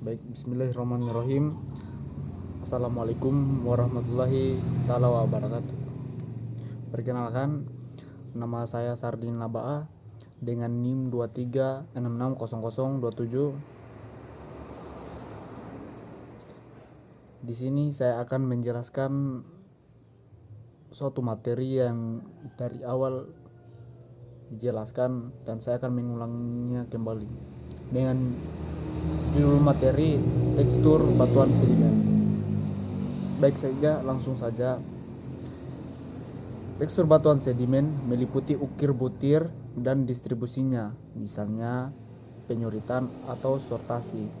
Baik, bismillahirrahmanirrahim. Assalamualaikum warahmatullahi taala wabarakatuh. Perkenalkan, nama saya Sardin Labaa dengan NIM 23660027. Di sini saya akan menjelaskan suatu materi yang dari awal dijelaskan dan saya akan mengulanginya kembali dengan judul materi tekstur batuan sedimen. Baik saja, langsung saja. Tekstur batuan sedimen meliputi ukir butir dan distribusinya, misalnya penyuritan atau sortasi,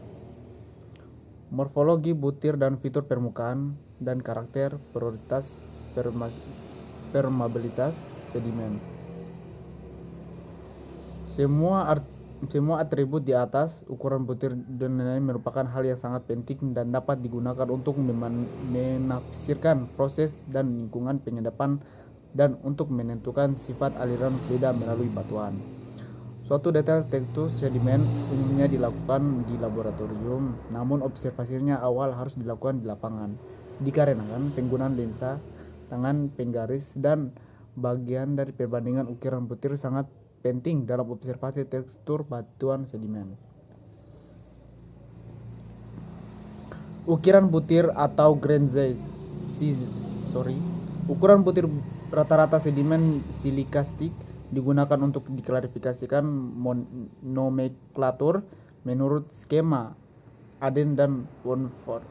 morfologi butir dan fitur permukaan, dan karakter prioritas permeabilitas sedimen. Semua atribut di atas, ukuran butir dan lain-lain, merupakan hal yang sangat penting dan dapat digunakan untuk menafsirkan proses dan lingkungan penyedapan dan untuk menentukan sifat aliran fluida melalui batuan. Suatu detail tekstur sedimen umumnya dilakukan di laboratorium, namun observasinya awal harus dilakukan di lapangan, dikarenakan penggunaan lensa, tangan penggaris, dan bagian dari perbandingan ukiran butir sangat penting dalam observasi tekstur batuan sedimen. Ukiran butir atau grain size. Ukuran butir rata-rata sedimen silikastik digunakan untuk diklarifikasikan nomenklatur menurut skema Aden dan Wonford.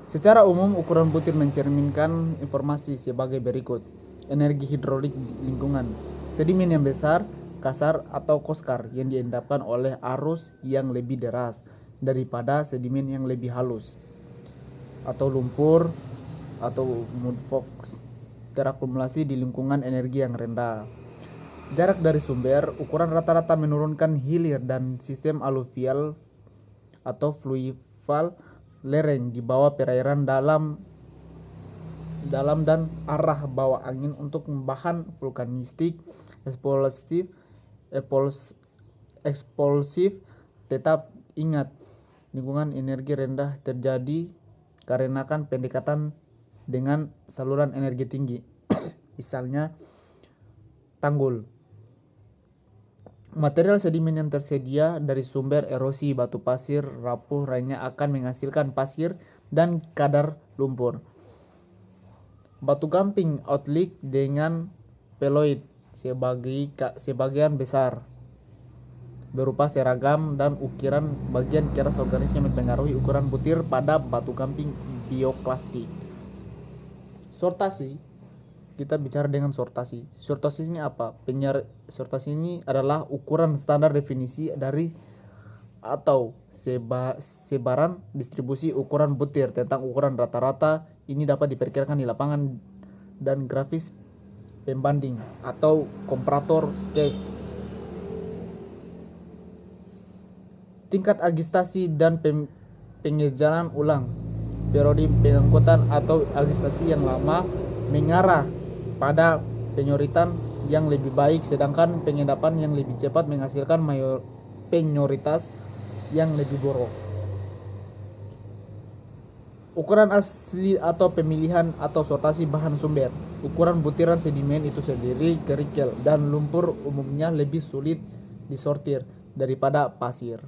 Secara umum, ukuran butir mencerminkan informasi sebagai berikut: energi hidrolik lingkungan, sedimen yang besar, kasar, atau koskar yang diendapkan oleh arus yang lebih deras daripada sedimen yang lebih halus, atau lumpur atau mudflux terakumulasi di lingkungan energi yang rendah. Jarak dari sumber, ukuran rata-rata menurunkan hilir dan sistem aluvial atau fluvial lereng di bawah perairan dalam dan arah bawah angin untuk bahan vulkanistik eksplosif. Tetap ingat, lingkungan energi rendah terjadi karenakan pendekatan dengan saluran energi tinggi, misalnya tanggul. Material sedimen yang tersedia dari sumber erosi batu pasir rapuh lainnya akan menghasilkan pasir dan kadar lumpur. Batu gamping outlick dengan peloid sebagian besar berupa seragam dan ukiran bagian keras organisme mempengaruhi ukuran butir pada batu gamping bioklastik. Sortasi. Kita bicara dengan sortasi. Sortasi ini apa? Sortasi ini adalah ukuran standar definisi dari atau sebaran distribusi ukuran butir. Tentang ukuran rata-rata ini dapat diperkirakan di lapangan dan grafis pembanding atau komparator case. Tingkat agitasi dan pengerjaan ulang. Periode pengangkutan atau agitasi yang lama mengarah pada penyuritan yang lebih baik, sedangkan pengendapan yang lebih cepat menghasilkan penyuritas yang lebih buruk. Ukuran asli atau pemilihan atau sortasi bahan sumber. Ukuran butiran sedimen itu sendiri, kerikil, dan lumpur umumnya lebih sulit disortir daripada pasir.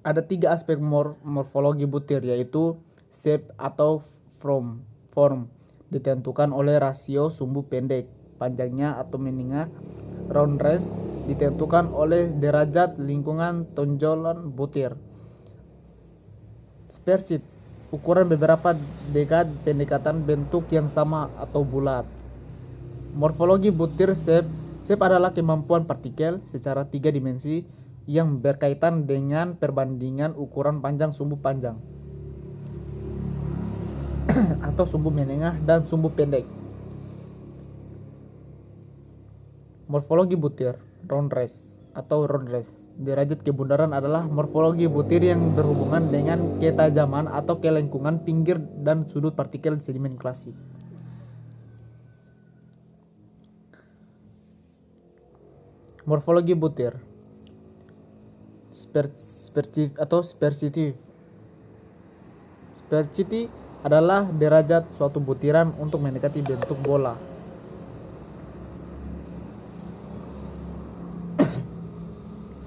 Ada 3 aspek morfologi butir, yaitu shape atau form, ditentukan oleh rasio sumbu pendek, panjangnya atau menengah. Roundness ditentukan oleh derajat lingkungan tonjolan butir. Sparsit, ukuran beberapa dekad pendekatan bentuk yang sama atau bulat. Morfologi butir shape adalah kemampuan partikel secara 3 dimensi yang berkaitan dengan perbandingan ukuran panjang sumbu panjang atau sumbu menengah dan sumbu pendek. Morfologi butir roundness. Derajat kebundaran adalah morfologi butir yang berhubungan dengan ketajaman atau kelengkungan pinggir dan sudut partikel sedimen klasik. Morfologi butir. Spersitif. Sparsity adalah derajat suatu butiran untuk mendekati bentuk bola.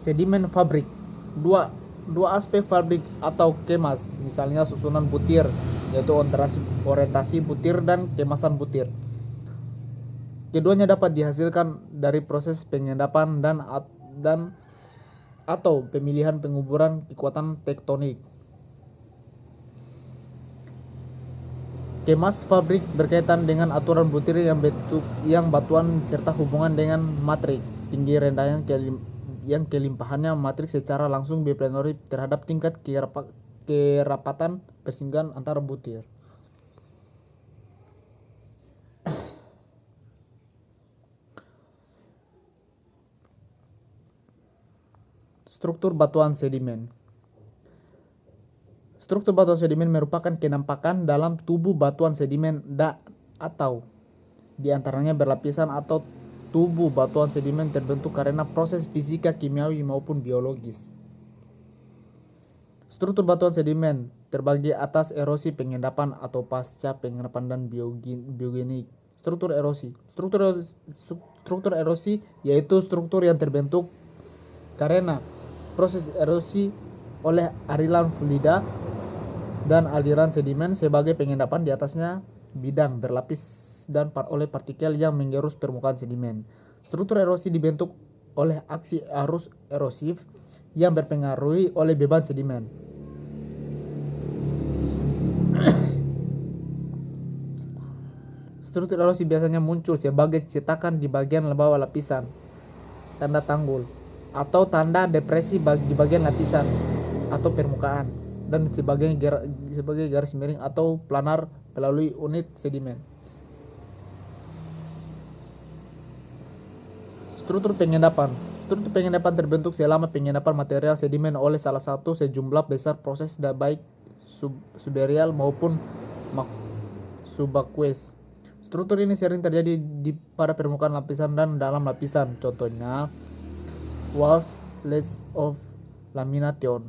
Sedimen fabrik. Dua aspek fabrik atau kemas, misalnya susunan butir, yaitu orientasi butir dan kemasan butir. Keduanya dapat dihasilkan dari proses pengendapan dan atau pemilihan penguburan kekuatan tektonik. Kemas fabrik berkaitan dengan aturan butir yang batuan serta hubungan dengan matrik tinggi rendah yang kelimpahannya matrik secara langsung berpengaruh terhadap tingkat kerapatan persinggahan antara butir. Struktur batuan sedimen. Struktur batuan sedimen merupakan kenampakan dalam tubuh batuan sedimen atau diantaranya berlapisan atau tubuh batuan sedimen terbentuk karena proses fisika, kimiawi maupun biologis. Struktur batuan sedimen terbagi atas erosi pengendapan atau pasca pengendapan dan biogenik. Struktur erosi. Struktur erosi yaitu struktur yang terbentuk karena proses erosi oleh aliran fluida dan aliran sedimen sebagai pengendapan di atasnya bidang berlapis dan oleh partikel yang menggerus permukaan sedimen. Struktur erosi dibentuk oleh aksi arus erosif yang berpengaruhi oleh beban sedimen. Struktur erosi biasanya muncul sebagai cetakan di bagian bawah lapisan, tanda tanggul, atau tanda depresi di bagian lapisan atau permukaan, dan sebagai garis miring atau planar melalui unit sedimen. Struktur pengendapan. Struktur pengendapan terbentuk selama pengendapan material sedimen oleh salah satu sejumlah besar proses baik subaerial maupun subaqueous. Struktur ini sering terjadi pada permukaan lapisan dan dalam lapisan. Contohnya wavelets of lamination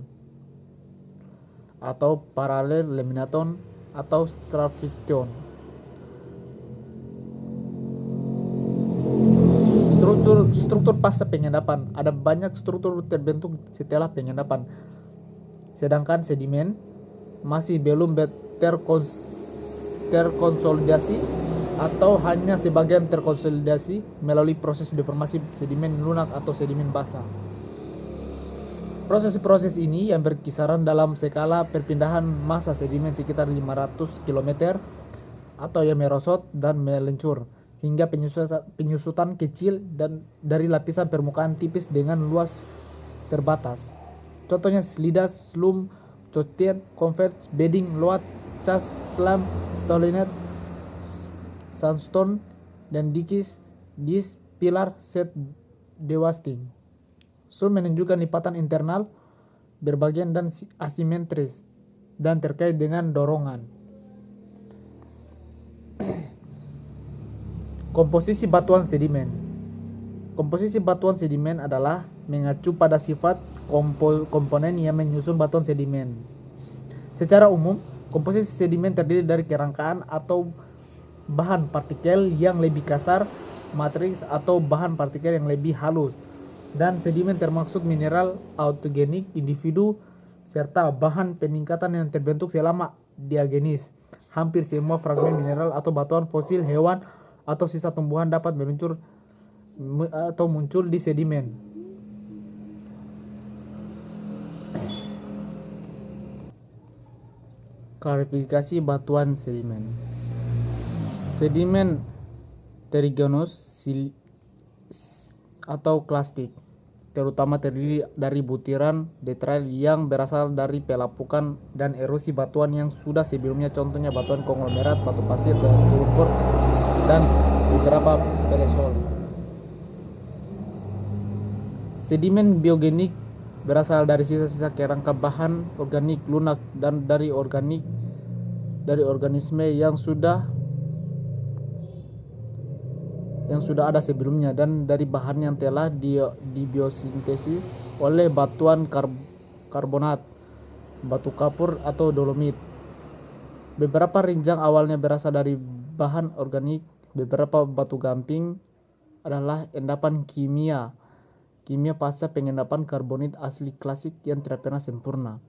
atau paralel lamination atau stratification. Struktur pasca pengendapan. Ada banyak struktur terbentuk setelah pengendapan, sedangkan sedimen masih belum terkonsolidasi atau hanya sebagian terkonsolidasi melalui proses deformasi sedimen lunak atau sedimen basah. Proses-proses ini yang berkisaran dalam skala perpindahan massa sedimen sekitar 500 km atau yang merosot dan melencur hingga penyusutan kecil dan dari lapisan permukaan tipis dengan luas terbatas. Contohnya slidas, slum, cotiet, converge, bedding, load, cas, slam, stolinet, sandstone, dan dikis, pilar, set, dewasting. Slum menunjukkan lipatan internal, berbagian dan asimetris dan terkait dengan dorongan. Komposisi batuan sedimen. Komposisi batuan sedimen adalah mengacu pada sifat komponen yang menyusun batuan sedimen. Secara umum, komposisi sedimen terdiri dari kerangkaan atau bahan partikel yang lebih kasar, matriks atau bahan partikel yang lebih halus, dan sedimen termasuk mineral autogenik individu serta bahan peningkatan yang terbentuk selama diagenis. Hampir semua fragmen mineral atau batuan fosil hewan atau sisa tumbuhan dapat muncul di sedimen. Klasifikasi batuan sedimen. Sedimen terrigenous atau klastik terutama terdiri dari butiran detrital yang berasal dari pelapukan dan erosi batuan yang sudah sebelumnya, contohnya batuan konglomerat, batu pasir, batu lumpur, dan beberapa pelesol. Sedimen biogenik berasal dari sisa-sisa kerangka bahan organik lunak dan dari organisme yang sudah yang sudah ada sebelumnya dan dari bahan yang telah dibiosintesis oleh batuan karbonat, batu kapur atau dolomit. Beberapa rinjang awalnya berasal dari bahan organik, beberapa batu gamping adalah endapan kimia pasca pengendapan karbonit asli klasik yang tidak pernah sempurna.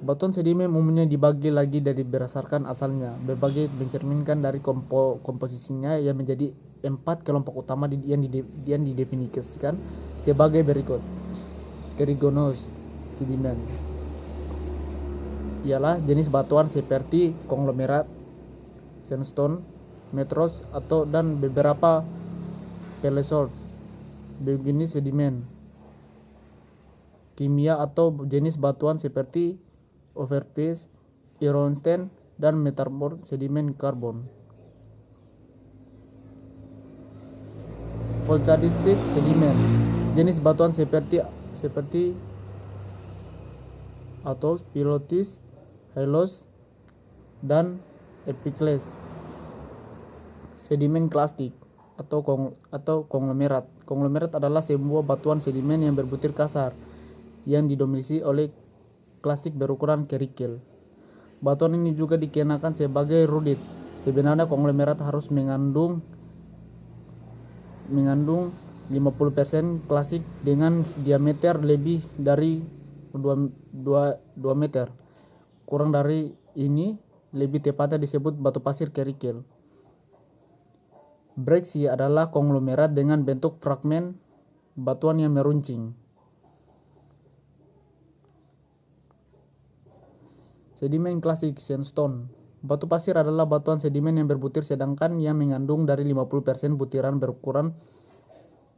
Batuan sedimen umumnya dibagi lagi dari berdasarkan asalnya. Berbagai mencerminkan dari komposisinya yang menjadi 4 kelompok utama yang didefinisikan sebagai berikut. Terrigenous sedimen ialah jenis batuan seperti konglomerat, sandstone, metros atau dan beberapa pelesol. Biogenesis sedimen kimia atau jenis batuan seperti overpass, ironstone, dan metamorf sedimen karbon. Volcadistic sedimen jenis batuan seperti atau pilotis, hylos, dan epicles. Sedimen klastik atau konglomerat. Konglomerat adalah sebuah batuan sedimen yang berbutir kasar yang didominasi oleh klastik berukuran kerikil. Batuan ini juga dikenakan sebagai rudit. Sebenarnya konglomerat harus mengandung 50% klasik dengan diameter lebih dari 2 meter. Kurang dari ini lebih tepatnya disebut batu pasir kerikil. Breksi adalah konglomerat dengan bentuk fragmen batuan yang meruncing. Sedimen klasik sandstone. Batu pasir adalah batuan sedimen yang berbutir sedangkan yang mengandung dari 50% butiran berukuran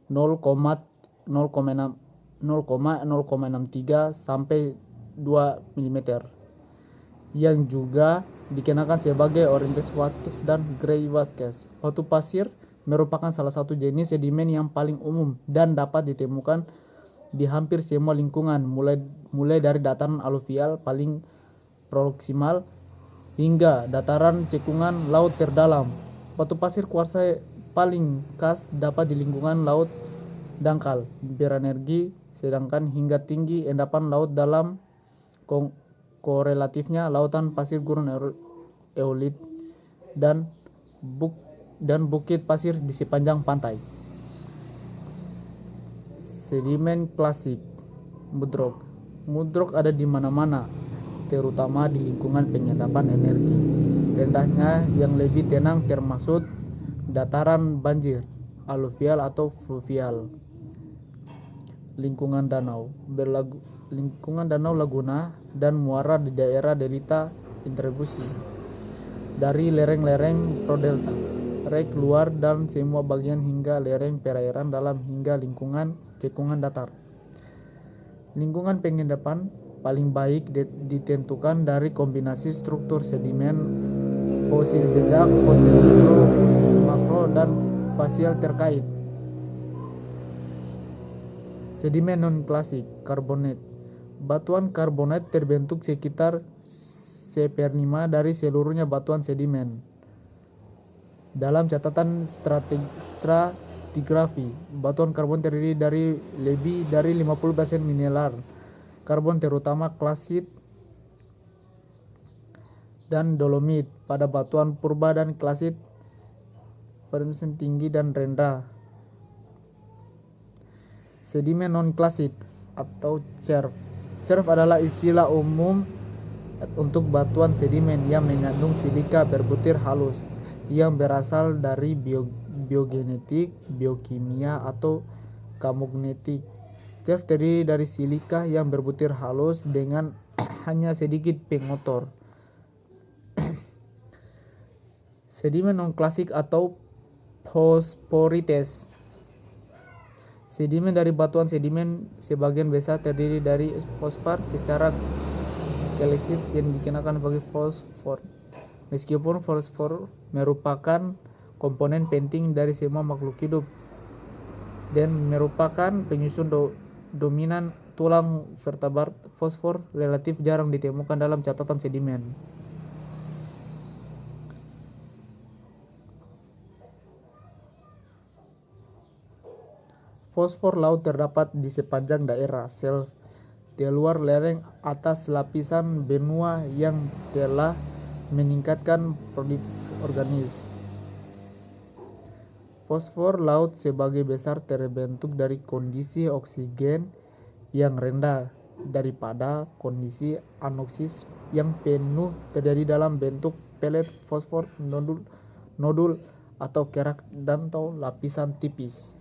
0,063 sampai 2 mm yang juga dikenakan sebagai Orientation Wadcast dan Gray Wadcast. Batu pasir merupakan salah satu jenis sedimen yang paling umum dan dapat ditemukan di hampir semua lingkungan mulai dari dataran aluvial paling proksimal hingga dataran cekungan laut terdalam. Batu pasir kuarsa paling khas dapat di lingkungan laut dangkal berenergi sedangkan hingga tinggi endapan laut dalam korelatifnya lautan pasir gurun eolit dan bukit pasir di sepanjang pantai. Sedimen klasik mudrok ada di mana-mana, terutama di lingkungan pengendapan energi. Rendahnya yang lebih tenang termasuk dataran banjir, aluvial atau fluvial. Lingkungan danau laguna dan muara di daerah delta intribusi dari lereng-lereng prodelta, rek luar dan semua bagian hingga lereng perairan dalam hingga lingkungan cekungan datar. Lingkungan pengendapan paling baik ditentukan dari kombinasi struktur sedimen, fosil jejak, fosil mikro, fosil makro, dan fasial terkait. Sedimen non-klasik, karbonat. Batuan karbonat terbentuk sekitar 1/5 dari seluruhnya batuan sedimen. Dalam catatan stratigrafi, batuan karbon terdiri dari lebih dari 50% mineral karbon terutama klasit dan dolomit. Pada batuan purba dan klasit persen tinggi dan rendah. Sedimen non-klasit atau cherf. Cherf adalah istilah umum untuk batuan sedimen yang mengandung silika berbutir halus yang berasal dari biogenetik, biokimia atau kamognetik. Cherf terdiri dari silika yang berbutir halus dengan hanya sedikit pengotor. Sedimen non-klasik atau fosforites. Sedimen dari batuan sedimen sebagian besar terdiri dari fosfat secara kolektif yang dikenakan sebagai fosfor. Meskipun fosfor merupakan komponen penting dari semua makhluk hidup dan merupakan penyusun dominan tulang vertebrat, fosfor relatif jarang ditemukan dalam catatan sedimen. Fosfor laut terdapat di sepanjang daerah sel di luar lereng atas lapisan benua yang telah meningkatkan produktivitas organis. Fosfor laut sebagai besar terbentuk dari kondisi oksigen yang rendah daripada kondisi anoksis yang penuh terjadi dalam bentuk pelet fosfor nodul atau kerak dan atau lapisan tipis.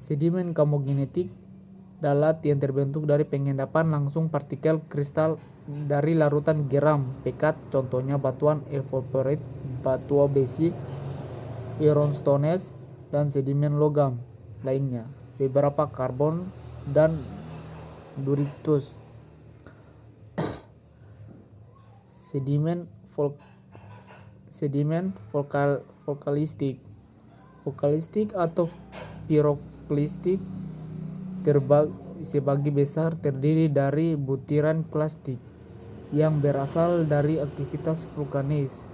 Sedimen kamogenetik dalat yang terbentuk dari pengendapan langsung partikel kristal dari larutan geram pekat, contohnya batuan evaporate, batu besi, ironstones, dan sedimen logam lainnya, beberapa karbon dan duritus. Sedimen vokalistik atau piroklistik sebagai besar terdiri dari butiran klastik yang berasal dari aktivitas vulkanis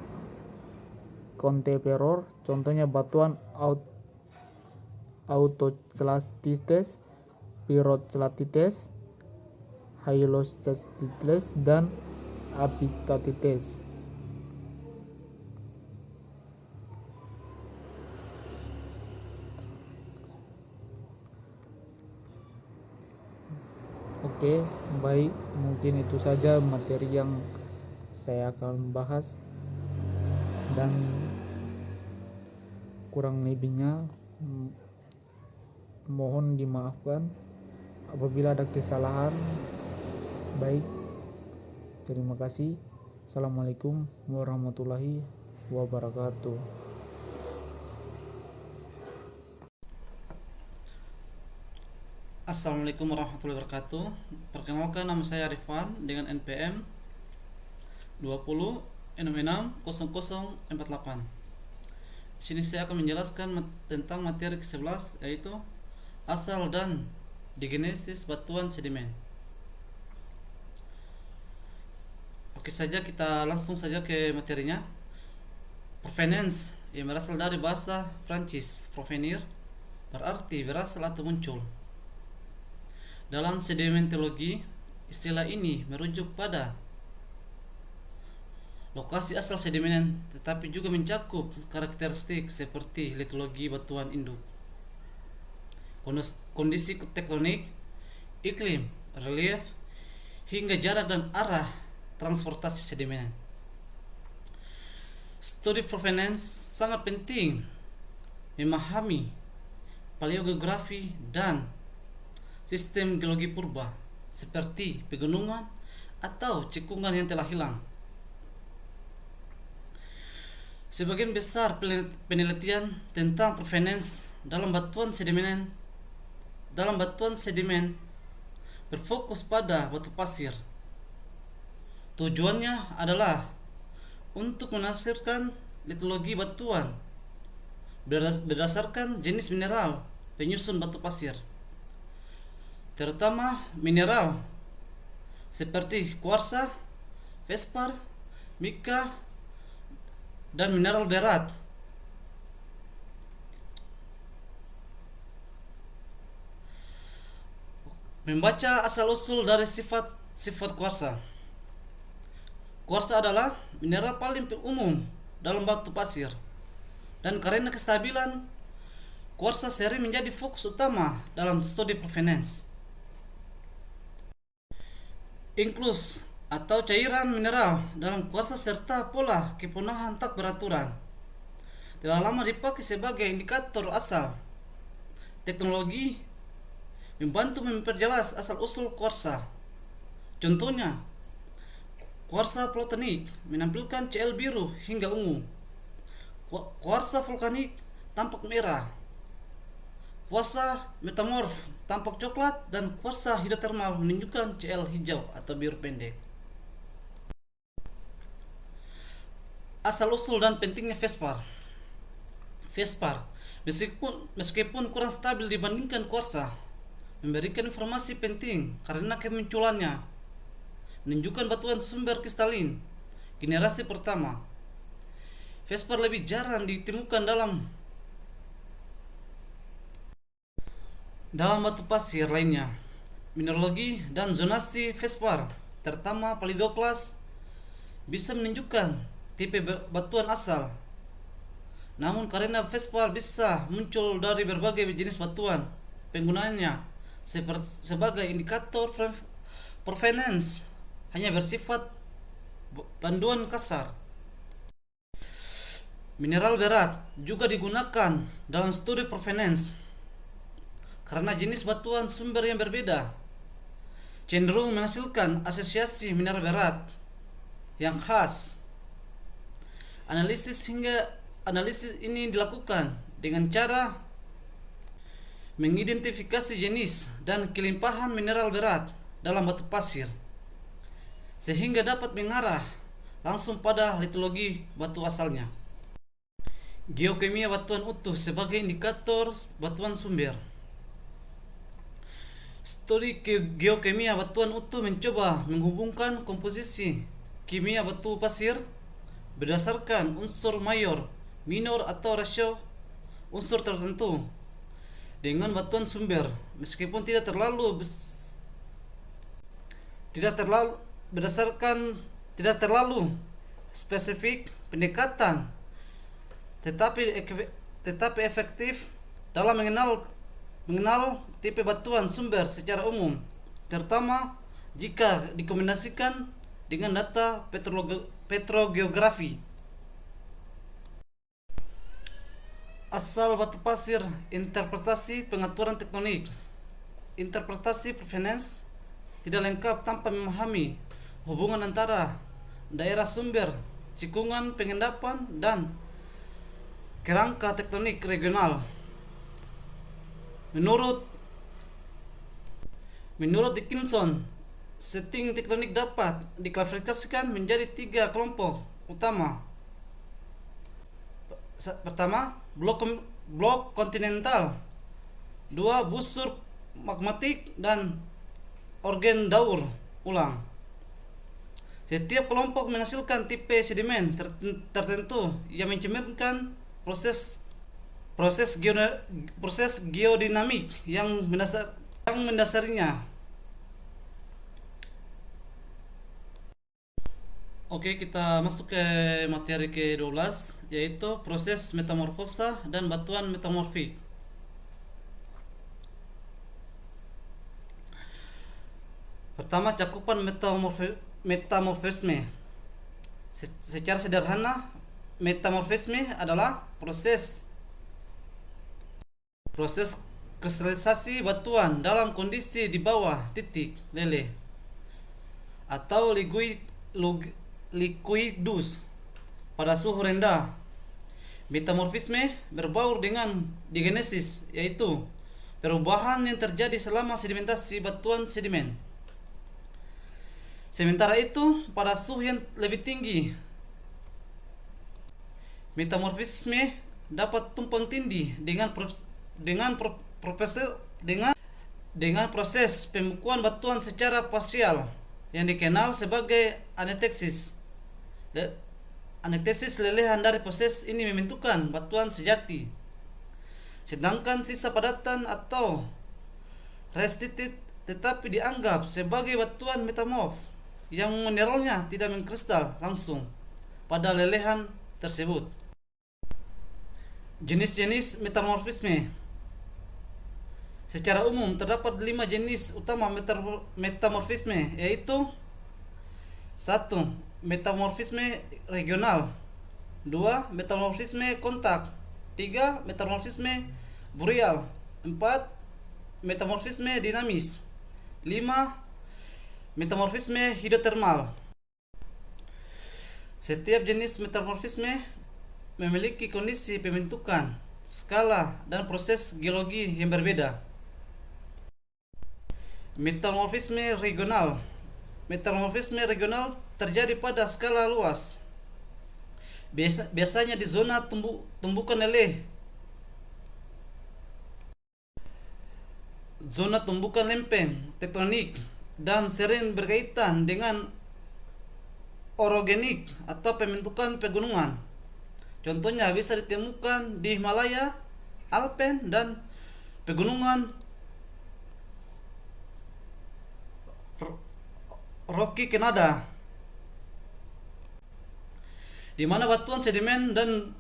kontemporer, contohnya batuan autoclastites, pyroclatites, hyaloclatites, dan apatitites. Oke, baik, mungkin itu saja materi yang saya akan bahas, dan kurang lebihnya mohon dimaafkan apabila ada kesalahan. Baik, terima kasih. Assalamualaikum warahmatullahi wabarakatuh. Assalamualaikum warahmatullahi wabarakatuh. Perkenalkan, nama saya Arifan dengan NPM 20660048. Di sini saya akan menjelaskan tentang materi ke-11, yaitu asal dan digenesis batuan sedimen. Oke saja, kita langsung saja ke materinya. Provenance yang berasal dari bahasa Prancis, provenir, berarti berasal atau muncul. Dalam sedimentologi, istilah ini merujuk pada lokasi asal sedimen, tetapi juga mencakup karakteristik seperti litologi batuan induk, kondisi tektonik, iklim, relief, hingga jarak dan arah transportasi sedimen. Studi provenance sangat penting memahami paleogeografi dan sistem geologi purba seperti pegunungan atau cekungan yang telah hilang. Sebagian besar penelitian tentang provenance dalam batuan sedimen berfokus pada batu pasir. Tujuannya adalah untuk menafsirkan litologi batuan berdasarkan jenis mineral penyusun batu pasir, terutama mineral seperti kuarsa, fespar, mika, dan mineral berat. Membaca asal-usul dari sifat kuarsa. Kuarsa adalah mineral paling umum dalam batu pasir, dan karena kestabilan kuarsa sering menjadi fokus utama dalam studi provenance. Inklus atau cairan mineral dalam kuarsa serta pola kepunahan tak beraturan telah lama dipakai sebagai indikator asal. Teknologi membantu memperjelas asal-usul kuarsa. Contohnya, kuarsa plutonik menampilkan Cl biru hingga ungu. Kuarsa vulkanik tampak merah. Kuarsa metamorf tampak coklat, dan kuarsa hidrotermal menunjukkan Cl hijau atau biru pendek. Asal-usul dan pentingnya fespar. Fespar, meskipun kurang stabil dibandingkan kuarsa, memberikan informasi penting karena kemunculannya menunjukkan batuan sumber kristalin generasi pertama. Feldspar lebih jarang ditemukan dalam batu pasir lainnya. Mineralogi dan zonasi feldspar, terutama palidoklas, bisa menunjukkan tipe batuan asal. Namun karena feldspar bisa muncul dari berbagai jenis batuan, penggunaannya sebagai indikator provenience hanya bersifat panduan kasar. Mineral berat juga digunakan dalam studi provenience karena jenis batuan sumber yang berbeda cenderung menghasilkan asosiasi mineral berat yang khas. Analisis ini dilakukan dengan cara mengidentifikasi jenis dan kelimpahan mineral berat dalam batu pasir, sehingga dapat mengarah langsung pada litologi batu asalnya. Geokimia batuan utuh sebagai indikator batuan sumber. Studi geokimia batuan utuh mencoba menghubungkan komposisi kimia batu pasir berdasarkan unsur mayor, minor atau rasio unsur tertentu dengan batuan sumber, meskipun tidak terlalu spesifik pendekatan, tetapi efektif dalam mengenal tipe batuan sumber secara umum, terutama jika dikombinasikan dengan data petrogeografi. Asal batu pasir, interpretasi pengaturan tektonik. Interpretasi provenience tidak lengkap tanpa memahami hubungan antara daerah sumber, cekungan pengendapan, dan kerangka tektonik regional. Menurut Dickinson, setting tektonik dapat diklasifikasikan menjadi 3 kelompok utama. Pertama, blok kontinental, 2 busur magmatik, dan orgen daur ulang. Setiap kelompok menghasilkan tipe sedimen tertentu yang mencerminkan proses geodinamik yang mendasarinya. Oke, kita masuk ke materi ke-12, yaitu proses metamorfosa dan batuan metamorfik. Pertama, cakupan metamorfisme. Secara sederhana, metamorfisme adalah proses kristalisasi batuan dalam kondisi di bawah titik leleh atau liquidus pada suhu rendah. Metamorfisme berbaur dengan digenesis, yaitu perubahan yang terjadi selama sedimentasi batuan sedimen. Sementara itu, pada suhu yang lebih tinggi, metamorfisme dapat tumpang tindih dengan proses pembekuan batuan secara parsial yang dikenal sebagai anektesis. Anektesis lelehan dari proses ini membentukkan batuan sejati, sedangkan sisa padatan atau restituted tetapi dianggap sebagai batuan metamorf yang mineralnya tidak mengkristal langsung pada lelehan tersebut. Jenis-jenis metamorfisme. Secara umum terdapat 5 jenis utama metamorfisme, yaitu 1. Metamorfisme regional, 2. Metamorfisme kontak, 3. Metamorfisme boreal, 4. Metamorfisme dinamis, 5. Metamorfisme hidrotermal. Setiap jenis metamorfisme memiliki kondisi pembentukan, skala, dan proses geologi yang berbeda. Metamorfisme regional. Metamorfisme regional terjadi pada skala luas, biasanya di zona tumbukan leleh, zona tumbukan lempeng tektonik, dan sering berkaitan dengan orogenik atau pembentukan pegunungan. Contohnya bisa ditemukan di Himalaya, Alpen, dan pegunungan Rocky Kanada, di mana batuan sedimen dan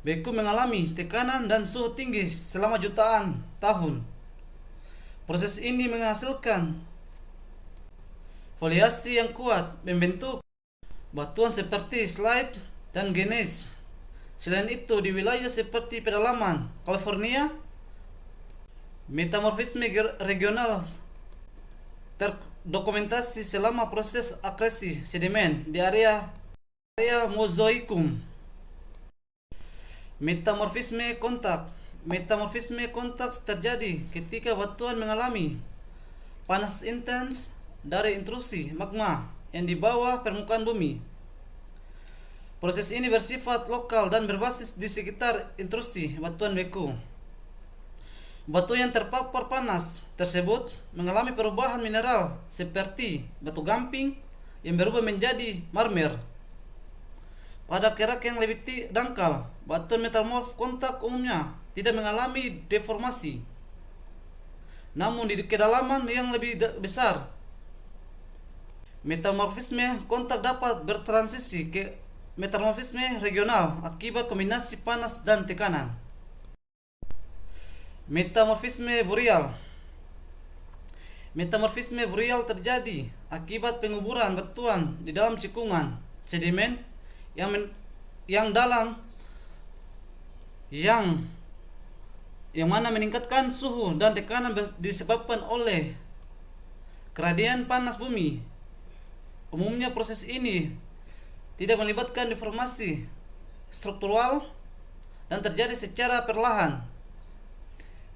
beku mengalami tekanan dan suhu tinggi selama jutaan tahun. Proses ini menghasilkan foliasi yang kuat membentuk batuan seperti slide dan gneiss. Selain itu, di wilayah seperti pedalaman California, metamorfisme regional terdokumentasi selama proses akresi sedimen di area Mozoikum. Metamorfisme kontak terjadi ketika batuan mengalami panas intens dari intrusi magma yang di bawah permukaan bumi. Proses ini bersifat lokal dan berbasis di sekitar intrusi batuan beku. Batu yang terpapar panas tersebut mengalami perubahan mineral seperti batu gamping yang berubah menjadi marmer. Pada kerak yang lebih dangkal, batuan metamorf kontak umumnya tidak mengalami deformasi. Namun di kedalaman yang lebih besar, metamorfisme kontak dapat bertransisi ke metamorfisme regional akibat kombinasi panas dan tekanan. Metamorfisme boreal terjadi akibat penguburan batuan di dalam cekungan sedimen yang dalam yang mana meningkatkan suhu dan tekanan disebabkan oleh gradien panas bumi. Umumnya proses ini tidak melibatkan deformasi struktural dan terjadi secara perlahan.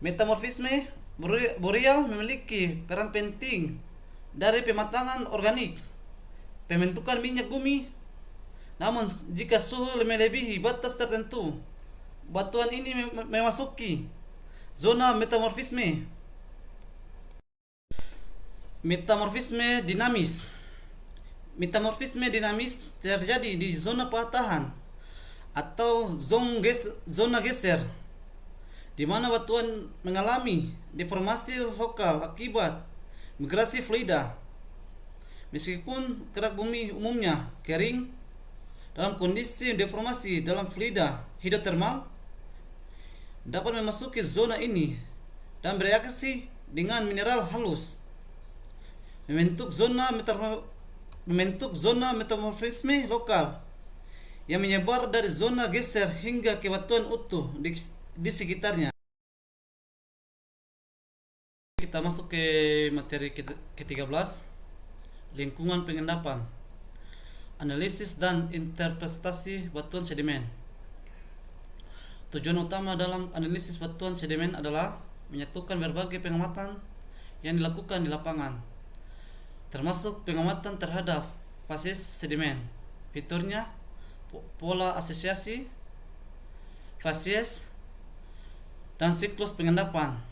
Metamorfisme boreal memiliki peran penting dari pematangan organik, pembentukan minyak bumi. Namun jika suhu melebihi batas tertentu, batuan ini memasuki zona metamorfisme. Metamorfisme dinamis terjadi di zona patahan atau zona geser, di mana batuan mengalami deformasi lokal akibat migrasi fluida. Meskipun kerak bumi umumnya kering, dalam kondisi deformasi dalam fluida hidrotermal dapat memasuki zona ini dan bereaksi dengan mineral halus, membentuk zona metamorfisme lokal yang menyebar dari zona geser hingga ke batuan utuh di sekitarnya. Kita masuk ke materi ke-13, lingkungan pengendapan, analisis dan interpretasi batuan sedimen. Tujuan utama dalam analisis batuan sedimen adalah menyatukan berbagai pengamatan yang dilakukan di lapangan, termasuk pengamatan terhadap fases sedimen, fiturnya, pola asosiasi, fasies, dan siklus pengendapan.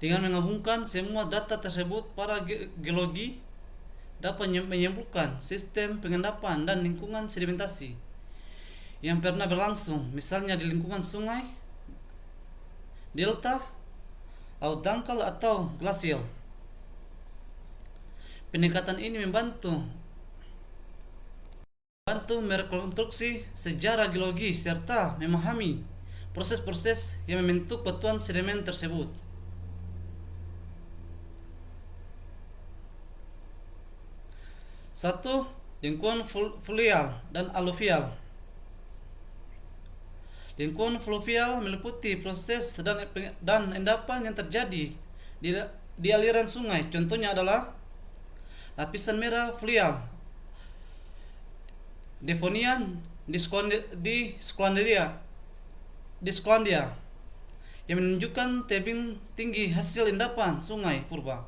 Dengan menggabungkan semua data tersebut, para geologi dapat menyimpulkan sistem pengendapan dan lingkungan sedimentasi yang pernah berlangsung, misalnya di lingkungan sungai, delta, laut dangkal, atau glasial. Pendekatan ini membantu merekonstruksi sejarah geologi serta memahami proses-proses yang membentuk batuan sedimen tersebut. Satu, lingkungan fluvial dan aluvial. Lingkungan fluvial meliputi proses dan endapan yang terjadi di aliran sungai. Contohnya adalah lapisan merah fluvial, Devonian di Sklandia, yang menunjukkan tebing tinggi hasil endapan sungai purba.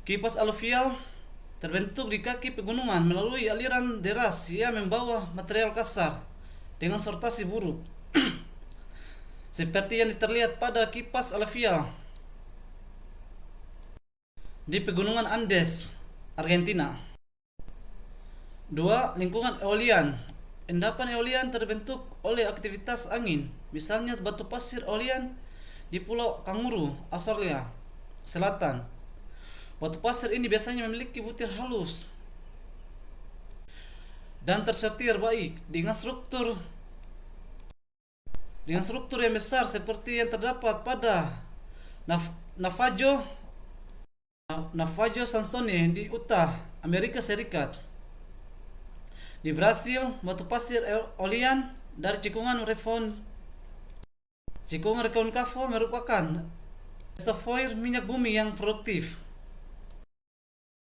Kipas aluvial terbentuk di kaki pegunungan melalui aliran deras yang membawa material kasar dengan sortasi buruk seperti yang terlihat pada kipas aluvial di pegunungan Andes, Argentina. 2. Lingkungan eolian. Endapan eolian terbentuk oleh aktivitas angin, misalnya batu pasir eolian di Pulau Kanguru, Australia Selatan. Batu pasir ini biasanya memiliki butir halus dan tersortir baik dengan struktur yang besar seperti yang terdapat pada Navajo Sandstone di Utah, Amerika Serikat. Di Brasil, batu pasir eolian dari cekungan Reconcavo merupakan reservoir minyak bumi yang produktif.